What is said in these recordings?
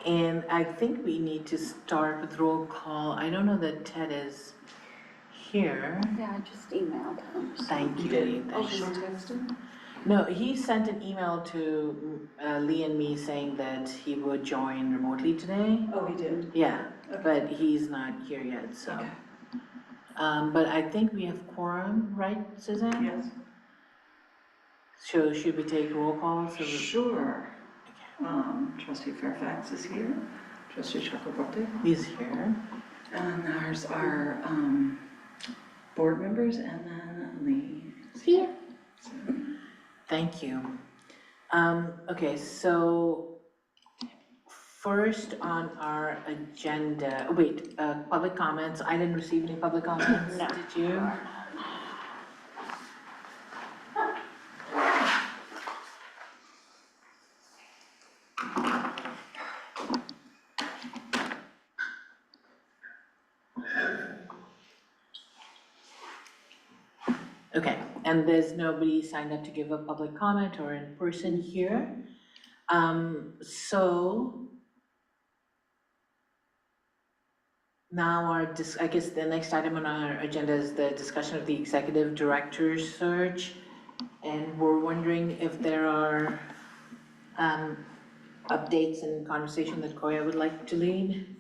And I think we need to start with roll call. I don't know that Ted is here. Yeah, I just emailed him. So. Thank you, Lee. Oh, she texted? No, he sent an email to Lee and me saying that he would join remotely today. Oh, he did? Yeah, Okay. but he's not here yet, so. Okay. But I think we have quorum, right, Suzanne? Yes. So should we take roll call? Sure. Trustee Fairfax is here. Trustee Chakraborty. He's here. And there's our board members, and then Lee is Here. So. Thank you. Okay, so first on our agenda, public comments. I didn't receive any public comments. No. Did you? Okay, and there's nobody signed up to give a public comment or in person here. So now I guess the next item on our agenda is the discussion of the executive director search. And we're wondering if there are updates and conversation that Koya would like to lead.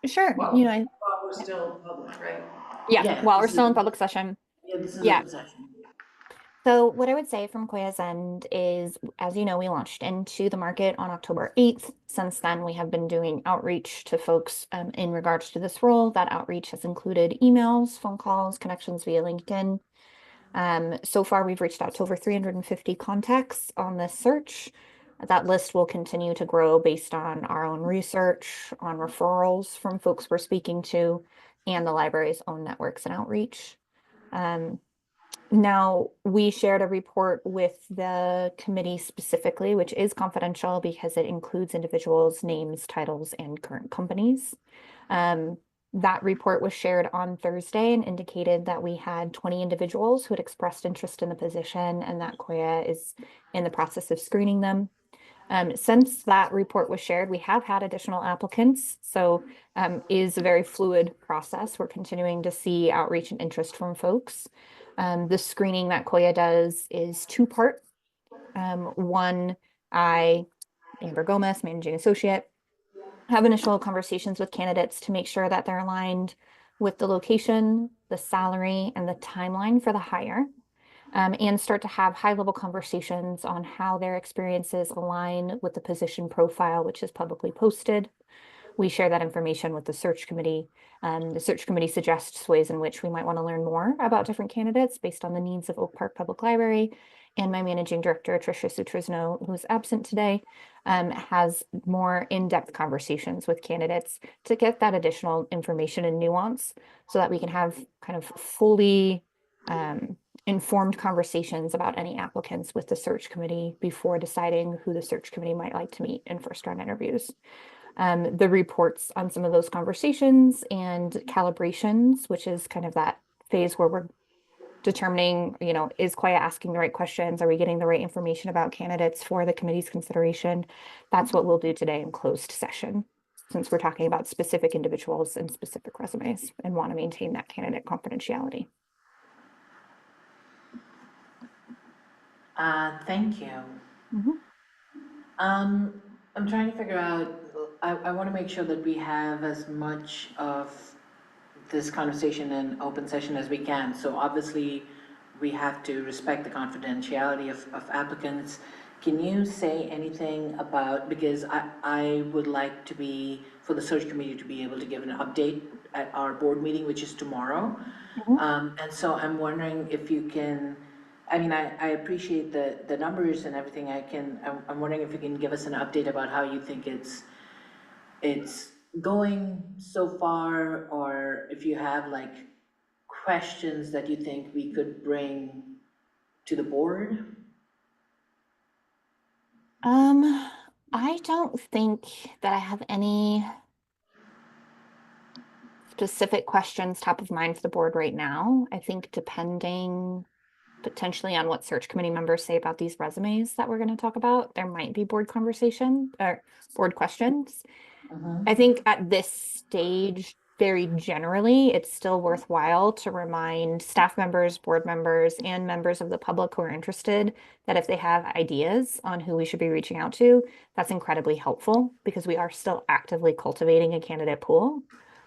Sure. Well, while we're still public, right? Yeah, while we're still in public session. Yeah, this is Yeah. open session. So what I would say from Koya's end is, as you know, we launched into the market on October 8th. Since then, we have been doing outreach to folks in regards to this role. That outreach has included emails, phone calls, connections via LinkedIn. So far, we've reached out to over 350 contacts on this search. That list will continue to grow based on our own research, on referrals from folks we're speaking to, and the library's own networks and outreach. Now, we shared a report with the committee specifically, which is confidential because it includes individuals' names, titles, and current companies. That report was shared on Thursday and indicated that we had 20 individuals who had expressed interest in the position and that Koya is in the process of screening them. Since that report was shared, we have had additional applicants, so is a very fluid process. We're continuing to see outreach and interest from folks. The screening that Koya does is two-part. One, Amber Gomez, managing associate, have initial conversations with candidates to make sure that they're aligned with the location, the salary, and the timeline for the hire. And start to have high-level conversations on how their experiences align with the position profile, which is publicly posted. We share that information with the search committee. The search committee suggests ways in which we might want to learn more about different candidates based on the needs of Oak Park Public Library. And my managing director, Tricia Sutrisno, who's absent today, has more in-depth conversations with candidates to get that additional information and nuance so that we can have kind of fully informed conversations about any applicants with the search committee before deciding who the search committee might like to meet in first round interviews. The reports on some of those conversations and calibrations, which is kind of that phase where we're determining, is Koya asking the right questions? Are we getting the right information about candidates for the committee's consideration? That's what we'll do today in closed session, since we're talking about specific individuals and specific resumes and want to maintain that candidate confidentiality. Thank you. I'm trying to figure out, I want to make sure that we have as much of this conversation in open session as we can. So obviously, we have to respect the confidentiality of applicants. Can you say anything about, because I would like to be, for the search committee to be able to give an update at our board meeting, which is tomorrow. And so I'm wondering if you can, I mean, I appreciate the numbers and everything. I'm wondering if you can give us an update about how you think it's going so far, or if you have like questions that you think we could bring to the board. I don't think that I have any specific questions top of mind for the board right now. I think depending potentially on what search committee members say about these resumes that we're going to talk about. There might be board conversation or board questions. I think at this stage, very generally, it's still worthwhile to remind staff members, board members, and members of the public who are interested that if they have ideas on who we should be reaching out to, that's incredibly helpful because we are still actively cultivating a candidate pool.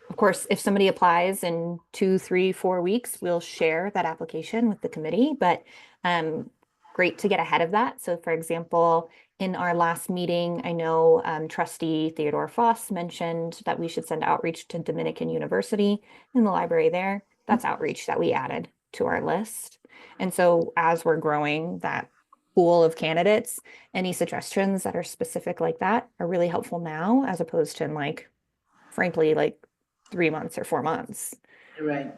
Of course, if somebody applies in 2, 3, 4 weeks, we'll share that application with the committee, but great to get ahead of that. So for example, in our last meeting, I know trustee Theodore Foss mentioned that we should send outreach to Dominican University in the library there. That's outreach that we added to our list. And so as we're growing that pool of candidates, any suggestions that are specific like that are really helpful now, as opposed to in like, frankly, like 3 months or 4 months. Right.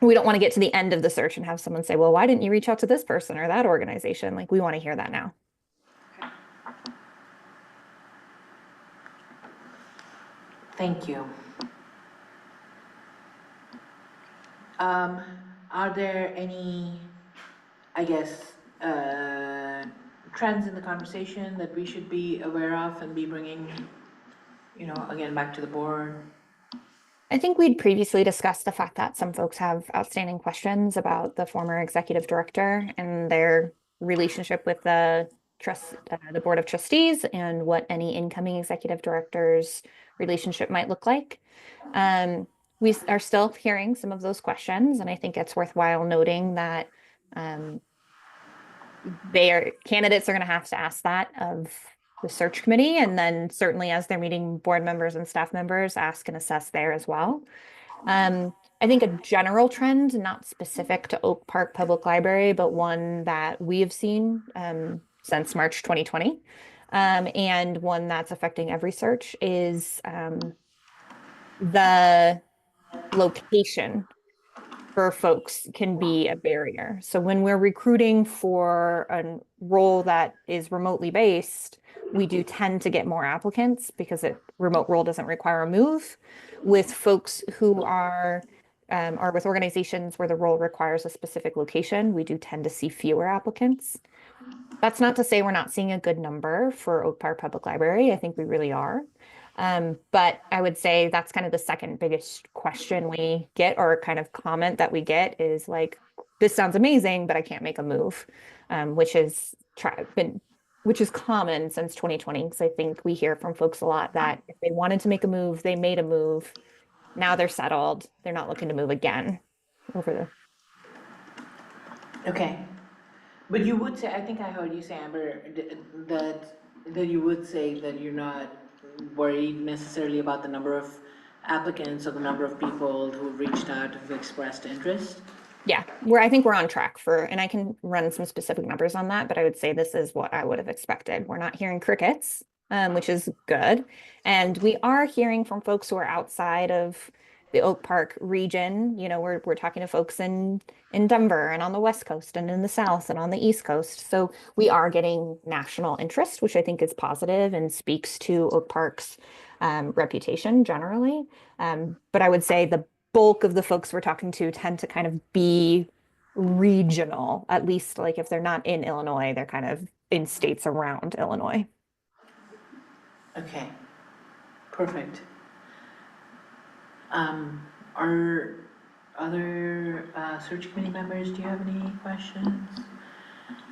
We don't want to get to the end of the search and have someone say, well, why didn't you reach out to this person or that organization? Like, we want to hear that now. Thank you. Are there any, I guess, trends in the conversation that we should be aware of and be bringing, again, back to the board? I think we'd previously discussed the fact that some folks have outstanding questions about the former executive director and their relationship with the board of trustees and what any incoming executive director's relationship might look like. We are still hearing some of those questions, and I think it's worthwhile noting that candidates are going to have to ask that of the search committee, and then certainly as they're meeting board members and staff members, ask and assess there as well. I think a general trend, not specific to Oak Park Public Library, but one that we have seen since March 2020, and one that's affecting every search is the location for folks can be a barrier. So when we're recruiting for a role that is remotely based, we do tend to get more applicants because remote role doesn't require a move. With folks who are with organizations where the role requires a specific location, we do tend to see fewer applicants. That's not to say we're not seeing a good number for Oak Park Public Library. I think we really are. But I would say that's kind of the second biggest question we get, or kind of comment that we get, is like, this sounds amazing, but I can't make a move, which is common since 2020. Because I think we hear from folks a lot that if they wanted to make a move, they made a move. Now they're settled. They're not looking to move again over Okay. But you would say, I think I heard you say, Amber, that you would say that you're not worried necessarily about the number of applicants or the number of people who've reached out, who've expressed interest? Yeah, I think we're on track and I can run some specific numbers on that, but I would say this is what I would have expected. We're not hearing crickets, which is good. And we are hearing from folks who are outside of the Oak Park region. We're talking to folks in Denver and on the West Coast and in the South and on the East Coast. So we are getting national interest, which I think is positive and speaks to Oak Park's reputation generally. But I would say the bulk of the folks we're talking to tend to kind of be regional, at least like if they're not in Illinois, they're kind of in states around Illinois. Okay, perfect. Are other search committee members, do you have any questions?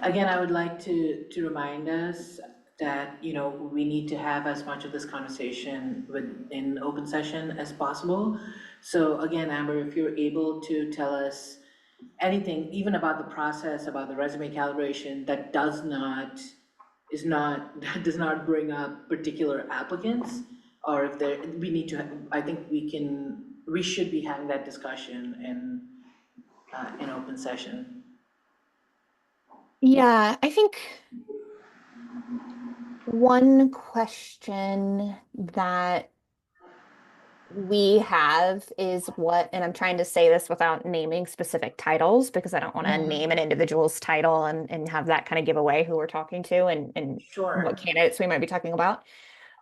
Again, I would like to remind us that, we need to have as much of this conversation in open session as possible. So again, Amber, if you're able to tell us anything, even about the process, about the resume calibration, that does not bring up particular applicants, or if we need to, I think we should be having that discussion in open session. Yeah, I think one question that we have is and I'm trying to say this without naming specific titles because I don't want to name an individual's title and have that kind of give away who we're talking to and Sure. what candidates we might be talking about.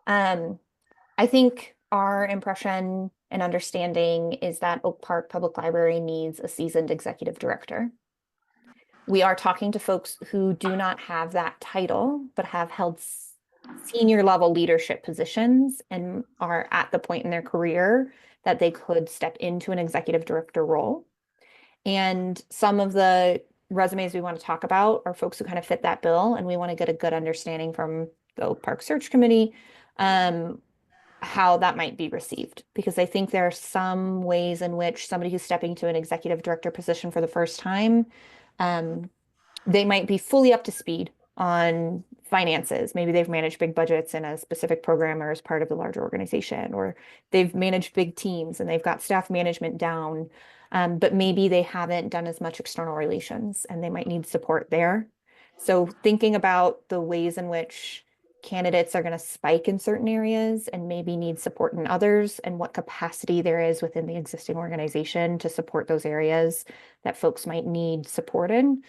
I think our impression and understanding is that Oak Park Public Library needs a seasoned executive director. We are talking to folks who do not have that title, but have held senior level leadership positions and are at the point in their career that they could step into an executive director role. And some of the resumes we want to talk about are folks who kind of fit that bill, and we want to get a good understanding from the Oak Park Search Committee, how that might be received. Because I think there are some ways in which somebody who's stepping to an executive director position for the first time, they might be fully up to speed on finances. Maybe they've managed big budgets in a specific program or as part of the larger organization, or they've managed big teams and they've got staff management down. But maybe they haven't done as much external relations and they might need support there. So thinking about the ways in which candidates are going to spike in certain areas and maybe need support in others, and what capacity there is within the existing organization to support those areas that folks might need support in,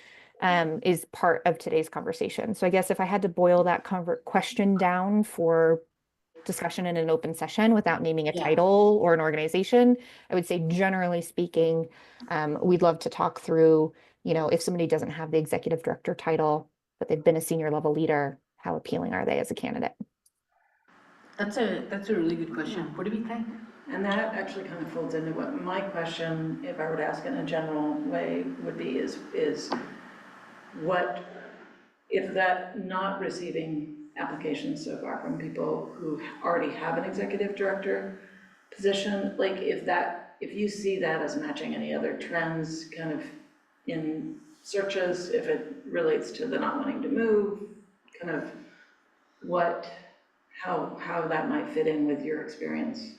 is part of today's conversation. So I guess if I had to boil that question down for discussion in an open session without naming a Yeah. title or an organization, I would say generally speaking, we'd love to talk through, if somebody doesn't have the executive director title, but they've been a senior level leader, how appealing are they as a candidate? That's a really good question. What do we think? And that actually kind of folds into what my question, if I were to ask in a general way, would be is what, if that not receiving applications so far from people who already have an executive director position, like if you see that as matching any other trends kind of in searches, if it relates to the not wanting to move, kind of how that might fit in with your experience.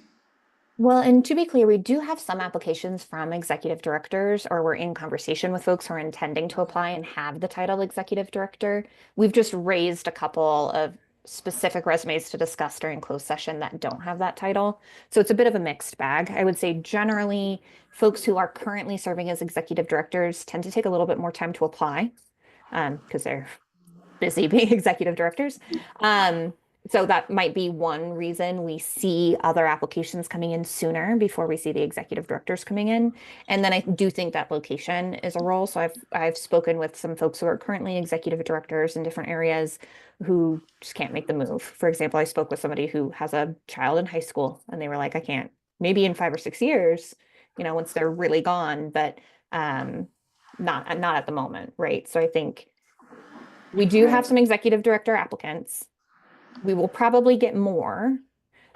Well, and to be clear, we do have some applications from executive directors, or we're in conversation with folks who are intending to apply and have the title executive director. We've just raised a couple of specific resumes to discuss during closed session that don't have that title. So it's a bit of a mixed bag. I would say generally, folks who are currently serving as executive directors tend to take a little bit more time to apply, because they're busy being executive directors. So that might be one reason we see other applications coming in sooner before we see the executive directors coming in. And then I do think that location is a role. So I've spoken with some folks who are currently executive directors in different areas who just can't make the move. For example, I spoke with somebody who has a child in high school and they were like, I can't, maybe in 5 or 6 years, once they're really gone, but not at the moment, right? So I think we do have some executive director applicants. We will probably get more,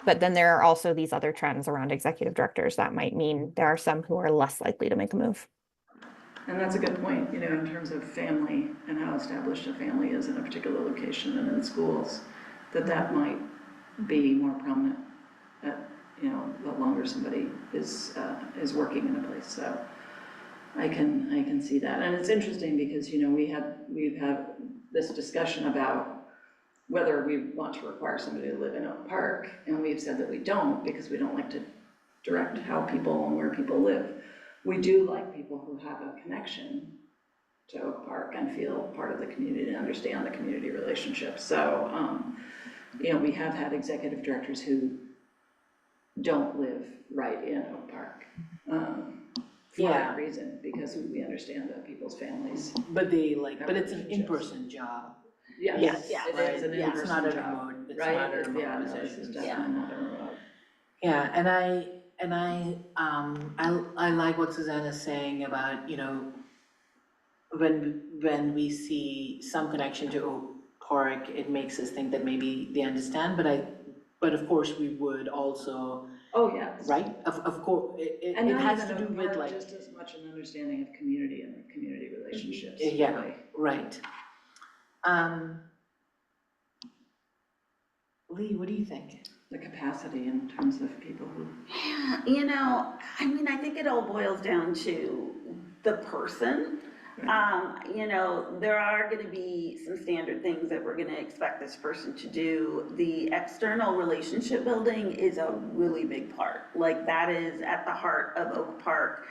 but then there are also these other trends around executive directors that might mean there are some who are less likely to make a move. And that's a good point, in terms of family and how established a family is in a particular location and in schools, that might be more prominent at, the longer somebody is working in a place. So I can see that. And it's interesting because, we've had this discussion about whether we want to require somebody to live in Oak Park, and we've said that we don't because we don't like to direct how people and where people live. We do like people who have a connection to Oak Park and feel part of the community and understand the community relationship. So, we have had executive directors who don't live right in Oak Park for that reason, because we understand the people's families. But it's an in-person job. Yes, Yeah. it is an in-person job. It's not a remote, it's right? not a remote Yeah, no, this position. is definitely not a remote. Yeah, I like what Suzanne is saying about, when we see some connection to Oak Park, it makes us think that maybe they understand, but of course we would also, Oh, yes. right? Of course, it And not has even to do Oak with Park, just as much an understanding of community and community relationships. yeah, really. right. Lee, what do you think? The capacity in terms of people who. Yeah, I think it all boils down to the person. There are gonna be some standard things that we're gonna expect this person to do. The external relationship building is a really big part. Like, that is at the heart of Oak Park.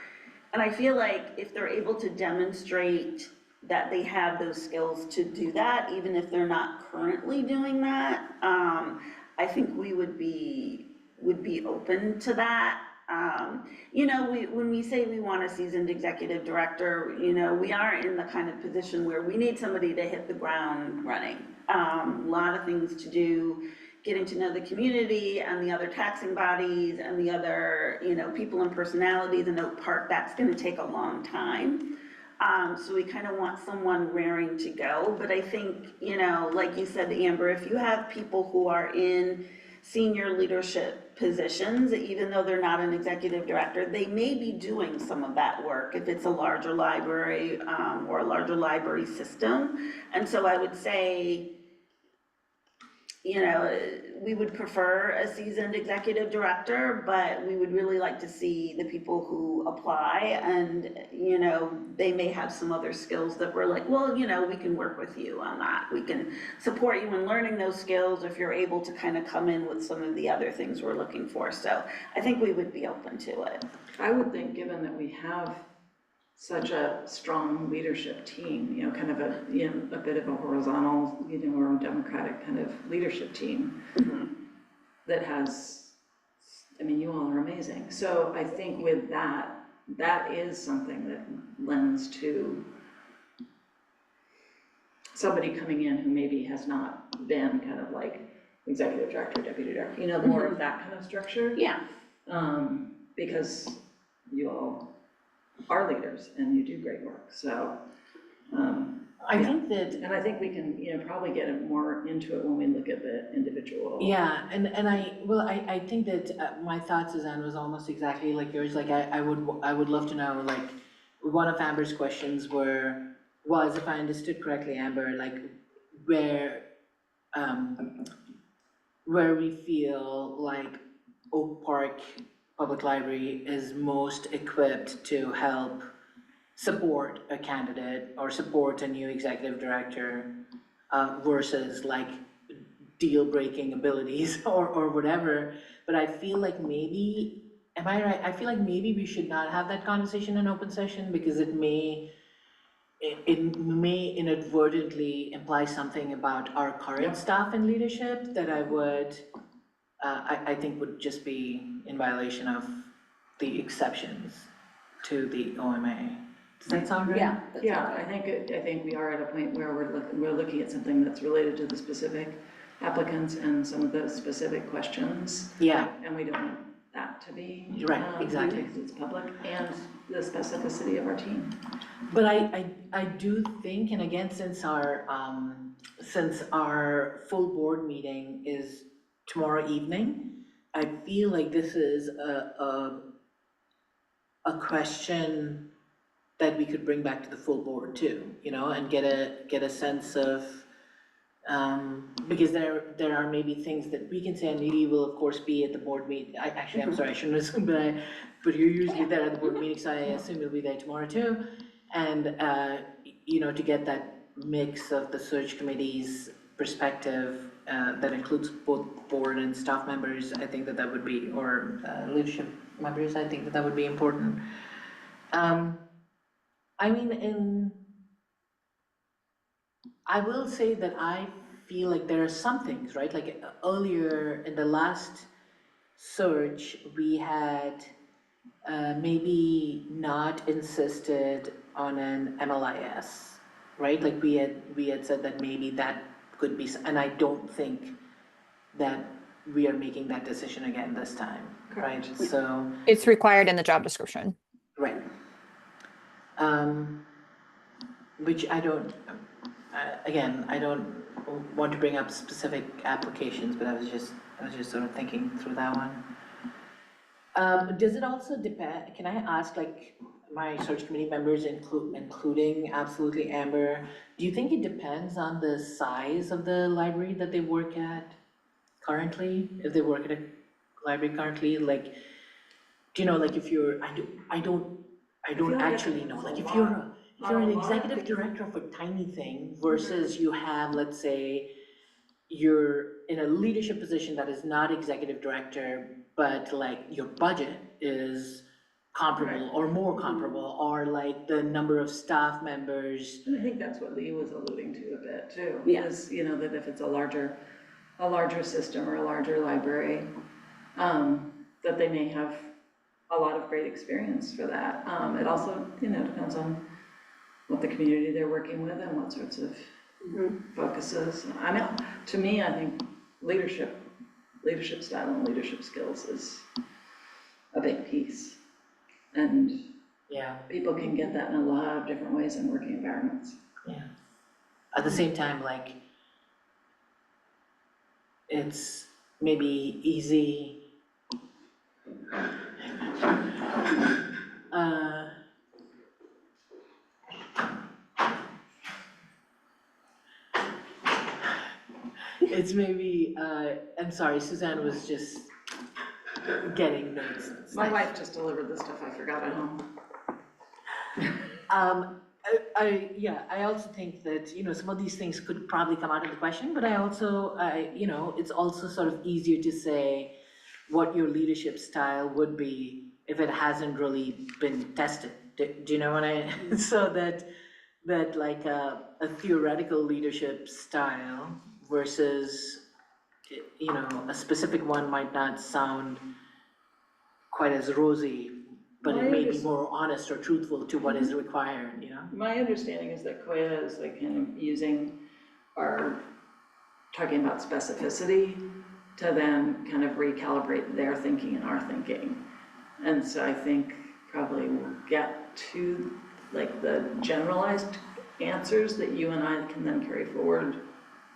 And I feel like if they're able to demonstrate that they have those skills to do that, even if they're not currently doing that, I think we would be open to that. You know, when we say we want a seasoned executive director, you know, we are in the kind of position where we need somebody to hit the ground running. A lot of things to do, getting to know the community and the other taxing bodies and the other, you know, people and personalities in Oak Park. That's gonna take a long time. So we kind of want someone raring to go, but I think, you know, like you said, Amber, if you have people who are in senior leadership positions, even though they're not an executive director, they may be doing some of that work if it's a larger library, or a larger library system. And so I would say, you know, we would prefer a seasoned executive director, but we would really like to see the people who apply, and, you know, they may have some other skills that we're like, well, you know, we can work with you on that. We can support you in learning those skills if you're able to kind of come in with some of the other things we're looking for. So I think we would be open to it. I would think, given that we have such a strong leadership team, you know, kind of a, you know, a bit of a horizontal, you know, or a democratic kind of leadership team that has, I mean, you all are amazing. So I think with that, that is something that lends to somebody coming in who maybe has not been kind of like executive director, deputy director, you know, more of that kind of structure. Yeah. Because you all are leaders and you do great work, so. I think that, And I think we can, you know, probably get more into it when we look at the individual. yeah, and I think that my thought, Suzanne, was almost exactly like yours. Like I would love to know, like, one of Amber's questions was, if I understood correctly, Amber, like where we feel like Oak Park Public Library is most equipped to help support a candidate or support a new executive director, versus like deal-breaking abilities or whatever. But I feel like maybe, am I right? I feel like maybe we should not have that conversation in open session, because it may inadvertently imply something about our current staff and leadership that I think would just be in violation of the exceptions to the OMA. Does that sound right? Yeah. Yeah, I think we are at a point where we're looking at something that's related to the specific applicants and some of the specific questions. Yeah. And we don't want that to be. Right, exactly. Because it's public, and the specificity of our team. But I do think, and again, since our full board meeting is tomorrow evening, I feel like this is a question that we could bring back to the full board too, you know, and get a sense of, because there are maybe things that we can say, and Neely will of course be at the board meeting. I'm sorry, I shouldn't assume, but you're usually there at the board meeting, so I assume you'll be there tomorrow too. And, you know, to get that mix of the search committee's perspective, that includes both board and staff members, I think that would be, or leadership members, I think that would be important. I mean, I will say that I feel like there are some things, right? Like earlier in the last search, we had maybe not insisted on an MLIS, right? Like we had said that maybe that could be, and I don't think that we are making that decision again this time, right? So, It's required in the job description. right. Which I don't, again, I don't want to bring up specific applications, but I was just sort of thinking through that one. Does it also depend, can I ask, like, my search committee members, including absolutely Amber, do you think it depends on the size of the library that they work at currently? If they work at a library currently, like, do you know, like, if you're, I don't actually know, like, if you're an executive director of a tiny thing versus you have, let's say, you're in a leadership position that is not executive director, but like your budget is comparable or more comparable, or like the number of staff members. And I think that's what Lee was alluding to a bit too. Yeah. Is, you know, that if it's a larger system or a larger library, that they may have a lot of great experience for that. It also, depends on what the community they're working with and what sorts of focuses. I mean, to me, I think leadership style and leadership skills is a big piece. And Yeah, people can get that in a lot of different ways in working environments. yeah. At the same time, like, it's maybe easy. Uh, it's maybe, I'm sorry, Suzanne was just getting notes. My wife just delivered the stuff I forgot at home. I also think that, some of these things could probably come out of the question, but it's also sort of easier to say what your leadership style would be if it hasn't really been tested. Do you know what so that like a theoretical leadership style versus, a specific one might not sound quite as rosy, but it may be more honest or truthful to what is required, My understanding is that Koya is like kind of using talking about specificity to then kind of recalibrate their thinking and our thinking. And so I think probably we'll get to like the generalized answers that you and I can then carry forward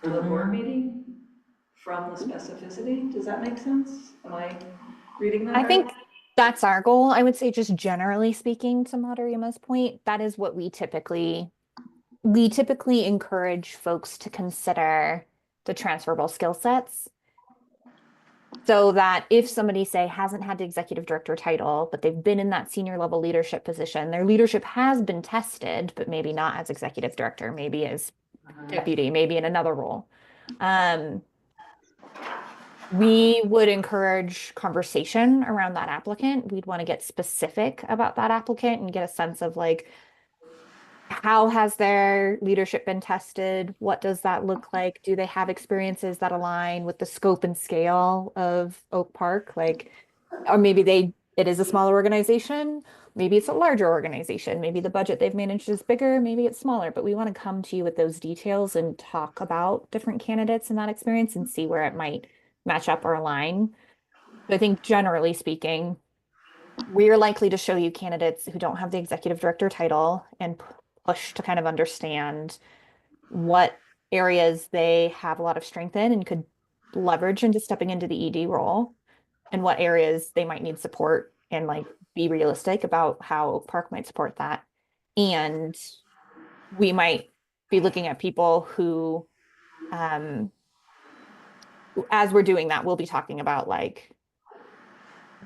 to the board meeting from the specificity. Does that make sense? Am I reading that I right? think that's our goal. I would say just generally speaking, to Madhurima's point, that is what we typically encourage folks to consider the transferable skill sets. So that if somebody, say, hasn't had the executive director title, but they've been in that senior level leadership position, their leadership has been tested, but maybe not as executive director, maybe as deputy, maybe in another role. We would encourage conversation around that applicant. We'd want to get specific about that applicant and get a sense of like, how has their leadership been tested? What does that look like? Do they have experiences that align with the scope and scale of Oak Park? Like, or maybe it is a smaller organization. Maybe it's a larger organization. Maybe the budget they've managed is bigger. Maybe it's smaller, but we want to come to you with those details and talk about different candidates in that experience and see where it might match up or align. But I think generally speaking, we're likely to show you candidates who don't have the executive director title and push to kind of understand what areas they have a lot of strength in and could leverage into stepping into the ED role, and what areas they might need support, and like be realistic about how Oak Park might support that. And we might be looking at people who, as we're doing that, we'll be talking about like,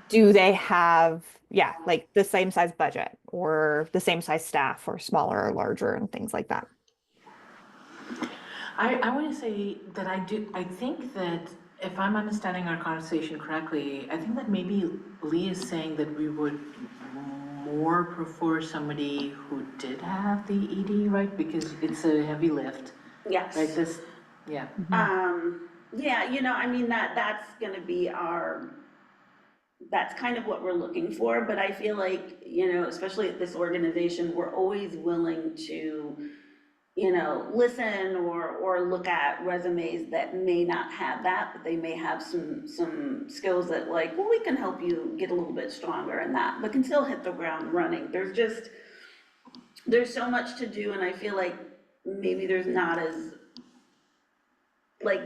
do they have, like the same size budget or the same size staff or smaller or larger and things like that. I want to say that I think that if I'm understanding our conversation correctly, I think that maybe Lee is saying that we would more prefer somebody who did have the ED, right? Because it's a heavy lift, Yes. right? Yeah. Yeah, I mean, that's gonna be that's kind of what we're looking for, but I feel like, especially at this organization, we're always willing to, listen or look at resumes that may not have that, but they may have some skills that like, well, we can help you get a little bit stronger in that, but can still hit the ground running. There's so much to do, and I feel like maybe there's not as, like,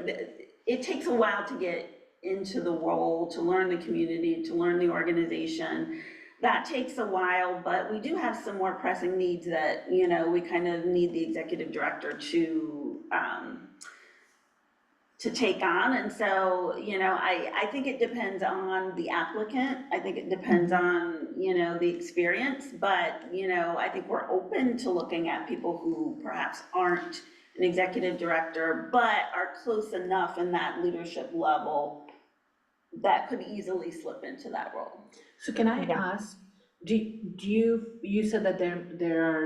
it takes a while to get into the role, to learn the community, to learn the organization. That takes a while, but we do have some more pressing needs that, we kind of need the executive director to take on. And so, I think it depends on the applicant. I think it depends on, the experience, but, I think we're open to looking at people who perhaps aren't an executive director, but are close enough in that leadership level that could easily slip into that role. So can I ask, you said that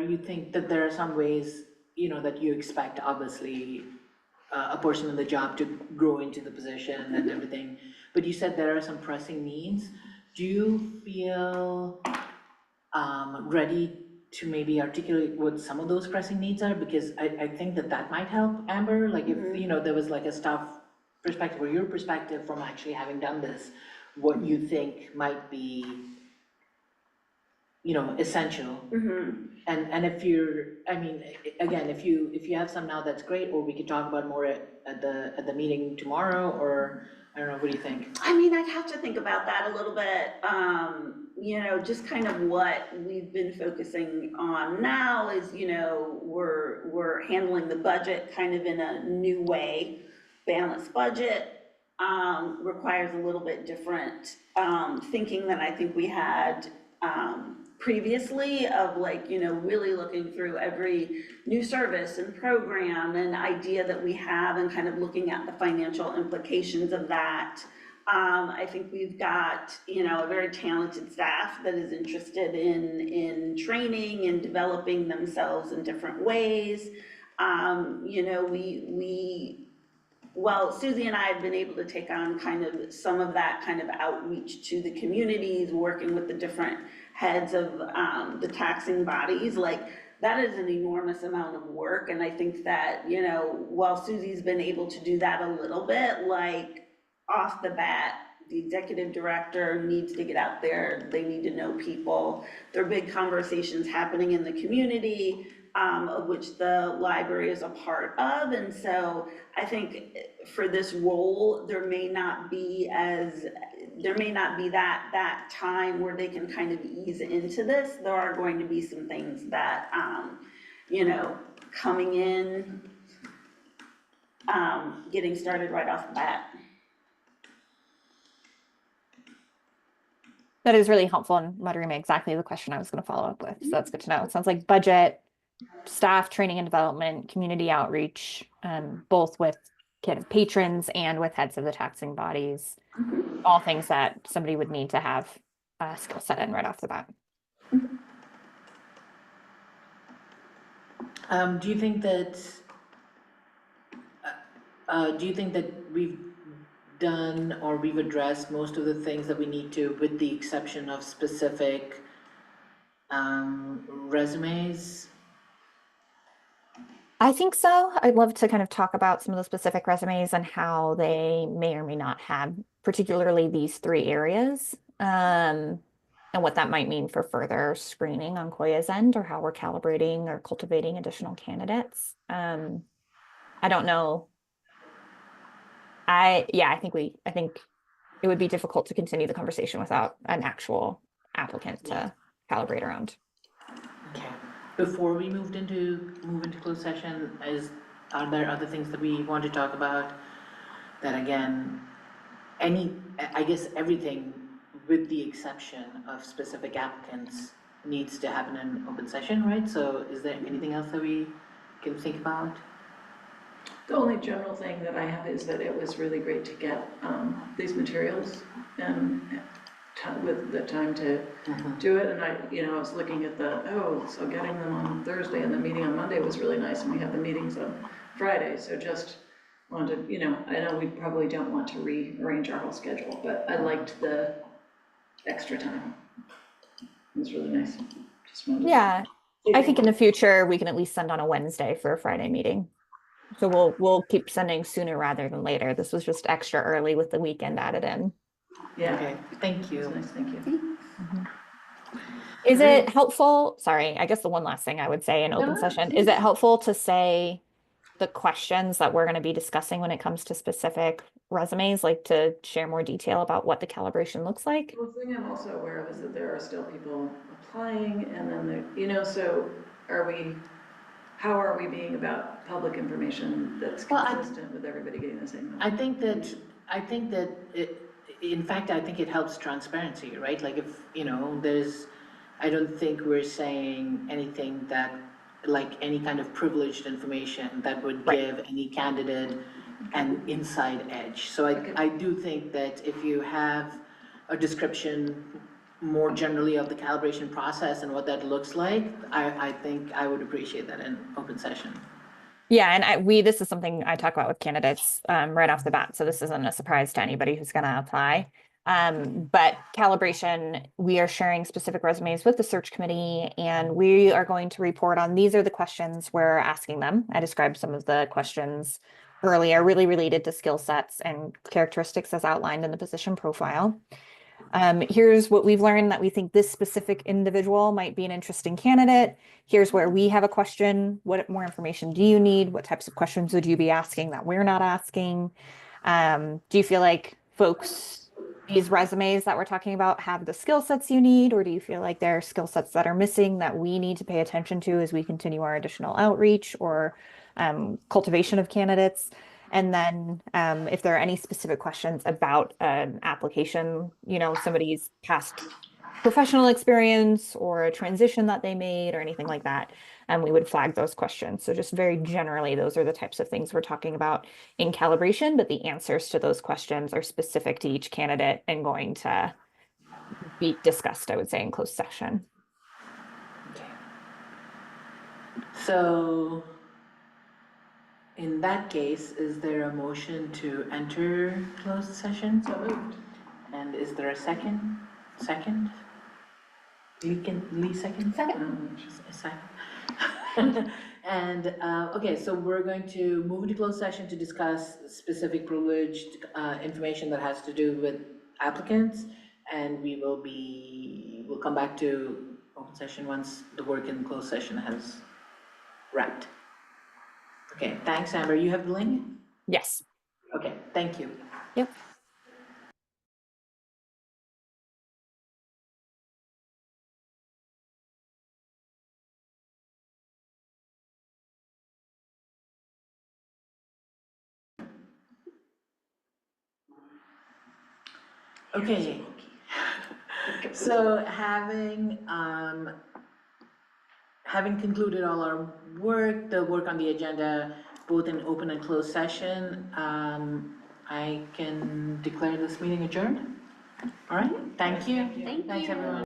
you think that there are some ways, that you expect, obviously, a person in the job to grow into the position and everything, but you said there are some pressing needs. do you feel ready to maybe articulate what some of those pressing needs are? Because I think that that might help, Amber, like if, you know, there was like a staff perspective or your perspective from actually having done this, what you think might be, you know, essential. And if you're, I mean, again, if you have some now, that's great, or we could talk about more at the meeting tomorrow, or, I don't know, what do you think? I mean, I'd have to think about that a little bit. You know, just kind of what we've been focusing on now is, you know, we're handling the budget kind of in a new way. Balanced budget, requires a little bit different, thinking than I think we had, previously, of like, you know, really looking through every new service and program and idea that we have and kind of looking at the financial implications of that. I think we've got, you know, a very talented staff that is interested in training and developing themselves in different ways. You know, well, Susie and I have been able to take on kind of some of that kind of outreach to the communities, working with the different heads of the taxing bodies. Like, that is an enormous amount of work, and I think that, you know, while Susie's been able to do that a little bit, like, off the bat, the executive director needs to get out there, they need to know people. There are big conversations happening in the community, of which the library is a part of, and so I think for this role, there may not be that time where they can kind of ease into this. There are going to be some things that, you know, coming in, getting started right off the bat. That is really helpful in muttering me exactly the question I was going to follow up with. So that's good to know. It sounds like budget, staff training and development, community outreach, both with kind of patrons and with heads of the taxing bodies, all things that somebody would need to have a skill set in right off the bat. Do you think that we've done or we've addressed most of the things that we need to, with the exception of specific resumes? I think so. I'd love to kind of talk about some of the specific resumes and how they may or may not have particularly these three areas, and what that might mean for further screening on Koya's end, or how we're calibrating or cultivating additional candidates. I don't know. I think it would be difficult to continue the conversation without an actual applicant to calibrate around. Okay. Before we move into closed session, are there other things that we want to talk about? That again, I guess everything with the exception of specific applicants needs to happen in open session, right? So is there anything else that we can think about? The only general thing that I have is that it was really great to get these materials and with the time to do it. And I was looking at so getting them on Thursday and the meeting on Monday was really nice, and we have the meetings on Friday. So just wanted to, I know we probably don't want to rearrange our whole schedule, but I liked the extra time. It was really nice. Just wanted Yeah, I think in the future we can at least send on a Wednesday for a Friday meeting. So we'll keep sending sooner rather than later. This was just extra early with the weekend added in. Yeah. Okay, thank you. Nice, thank you. Is it helpful? Sorry, I guess the one last thing I would say in open session, is it helpful to say the questions that we're going to be discussing when it comes to specific resumes, like to share more detail about what the calibration looks like? The thing I'm also aware of is that there are still people applying, and then so how are we being about public information that's consistent with everybody getting the same? I think that in fact, I think it helps transparency, right? Like if, I don't think we're saying anything that, like any kind of privileged information that would give any candidate an inside edge. So I do think that if you have a description more generally of the calibration process and what that looks like, I think I would appreciate that in open session. Yeah, and this is something I talk about with candidates right off the bat, so this isn't a surprise to anybody who's going to apply. But calibration, we are sharing specific resumes with the search committee, and we are going to report on, these are the questions we're asking them. I described some of the questions earlier, really related to skill sets and characteristics as outlined in the position profile. Here's what we've learned that we think this specific individual might be an interesting candidate. Here's where we have a question. What more information do you need? What types of questions would you be asking that we're not asking? Do you feel like these resumes that we're talking about have the skill sets you need, or do you feel like there are skill sets that are missing that we need to pay attention to as we continue our additional outreach or cultivation of candidates? And then if there are any specific questions about an application, somebody's past professional experience or a transition that they made or anything like that, we would flag those questions. So just very generally, those are the types of things we're talking about in calibration, but the answers to those questions are specific to each candidate and going to be discussed, I would say, in closed session. Okay. So in that case, is there a motion to enter closed session? So moved. And is there a second? Second? Lee second? Second. A second. And, okay, so we're going to move into closed session to discuss specific privileged information that has to do with applicants. And we'll come back to open session once the work in closed session has wrapped. Okay, thanks, Amber. You have the link? Yes. Okay, thank you. Yep. Okay. So having concluded all our work, the work on the agenda, both in open and closed session, I can declare this meeting adjourned. All right, thank you. Thank Thanks, you. everyone.